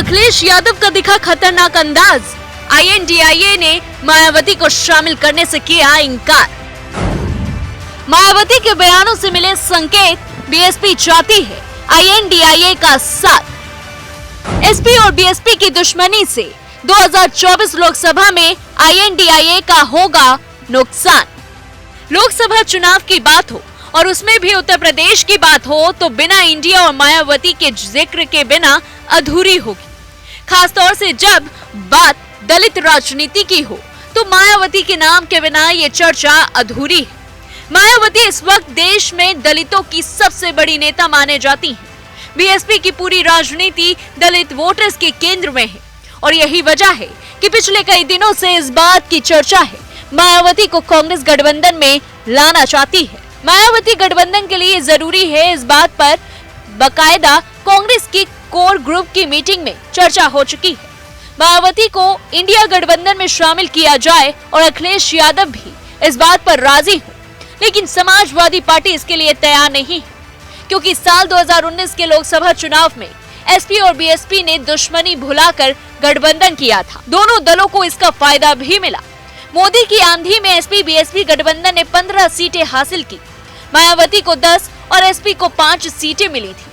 अखिलेश यादव का दिखा खतरनाक अंदाज। INDIA ने मायावती को शामिल करने से किया इनकार। मायावती के बयानों से मिले संकेत, BSP चाहती है INDIA का साथ। SP और BSP की दुश्मनी से 2024 लोकसभा में INDIA का होगा नुकसान। लोकसभा चुनाव की बात हो और उसमें भी उत्तर प्रदेश की बात हो तो बिना इंडिया और मायावती के जिक्र के बिना अधूरी होगी। खासतौर से जब बात दलित राजनीति की हो तो मायावती के नाम के बिना ये चर्चा अधूरी है। मायावती इस वक्त देश में दलितों की सबसे बड़ी नेता माने जाती हैं। BSP की पूरी राजनीति दलित वोटर्स के केंद्र में है और यही वजह है कि पिछले कई दिनों से इस बात की चर्चा है मायावती को कांग्रेस गठबंधन में लाना चाहती है। मायावती गठबंधन के लिए जरूरी है, इस बात पर बकायदा कांग्रेस की कोर ग्रुप की मीटिंग में चर्चा हो चुकी है। मायावती को इंडिया गठबंधन में शामिल किया जाए और अखिलेश यादव भी इस बात पर राजी हो, लेकिन समाजवादी पार्टी इसके लिए तैयार नहीं है, क्योंकि साल 2019 के लोकसभा चुनाव में SP और BSP ने दुश्मनी भुलाकर गठबंधन किया था। दोनों दलों को इसका फायदा भी मिला। मोदी की आंधी में SP BSP गठबंधन ने 15 सीटें हासिल की। मायावती को 10 और SP को 5 सीटें मिली थी।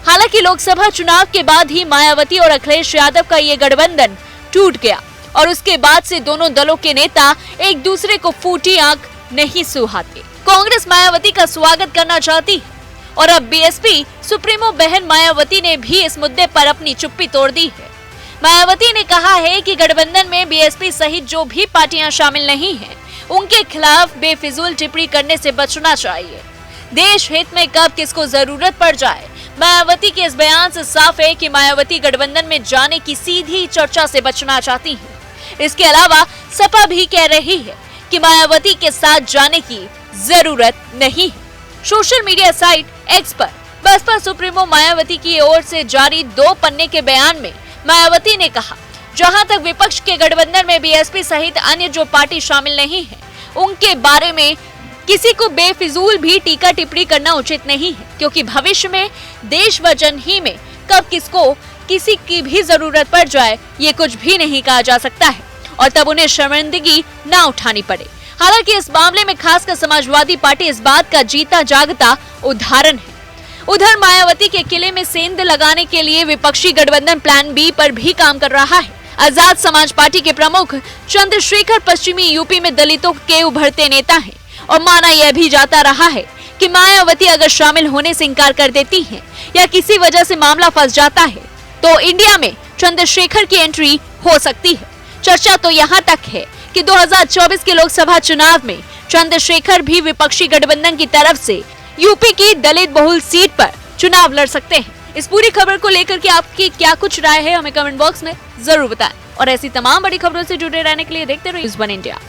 हालांकि लोकसभा चुनाव के बाद ही मायावती और अखिलेश यादव का ये गठबंधन टूट गया और उसके बाद से दोनों दलों के नेता एक दूसरे को फूटी आंख नहीं सुहाते। कांग्रेस मायावती का स्वागत करना चाहती है और अब BSP सुप्रीमो बहन मायावती ने भी इस मुद्दे पर अपनी चुप्पी तोड़ दी है। मायावती ने कहा है कि गठबंधन में BSP सहित जो भी पार्टियां शामिल नहीं हैं, उनके खिलाफ बेफिजूल टिप्पणी करने से बचना चाहिए। देश हित में कब किसको जरूरत पड़ जाए, मायावती के इस बयान से साफ है कि मायावती गठबंधन में जाने की सीधी चर्चा से बचना चाहती है। इसके अलावा सपा भी कह रही है कि मायावती के साथ जाने की जरूरत नहीं है। सोशल मीडिया साइट X पर बसपा सुप्रीमो मायावती की ओर से जारी 2 पन्ने के बयान में मायावती ने कहा, जहां तक विपक्ष के गठबंधन में BSP सहित अन्य जो पार्टी शामिल नहीं है, उनके बारे में किसी को बेफिजूल भी टीका टिप्पणी करना उचित नहीं है, क्योंकि भविष्य में देश व जनहित में कब किसको किसी की भी जरूरत पड़ जाए ये कुछ भी नहीं कहा जा सकता है और तब उन्हें शर्मिंदगी ना उठानी पड़े। हालांकि इस मामले में खासकर समाजवादी पार्टी इस बात का जीता जागता उदाहरण है। उधर मायावती के किले में सेंध लगाने के लिए विपक्षी गठबंधन प्लान B पर भी काम कर रहा है। आजाद समाज पार्टी के प्रमुख चंद्रशेखर पश्चिमी यूपी में दलितों के उभरते नेता हैं और माना यह भी जाता रहा है कि मायावती अगर शामिल होने से इनकार कर देती हैं या किसी वजह से मामला फंस जाता है तो इंडिया में चंद्रशेखर की एंट्री हो सकती है। चर्चा तो यहाँ तक है कि 2024 के लोकसभा चुनाव में चंद्रशेखर भी विपक्षी गठबंधन की तरफ से यूपी की दलित बहुल सीट पर चुनाव लड़ सकते हैं। इस पूरी खबर को लेकर के आपकी क्या कुछ राय है, हमें कमेंट बॉक्स में जरूर बताएं और ऐसी तमाम बड़ी खबरों से जुड़े रहने के लिए देखते रहिए न्यूज़ 1 इंडिया।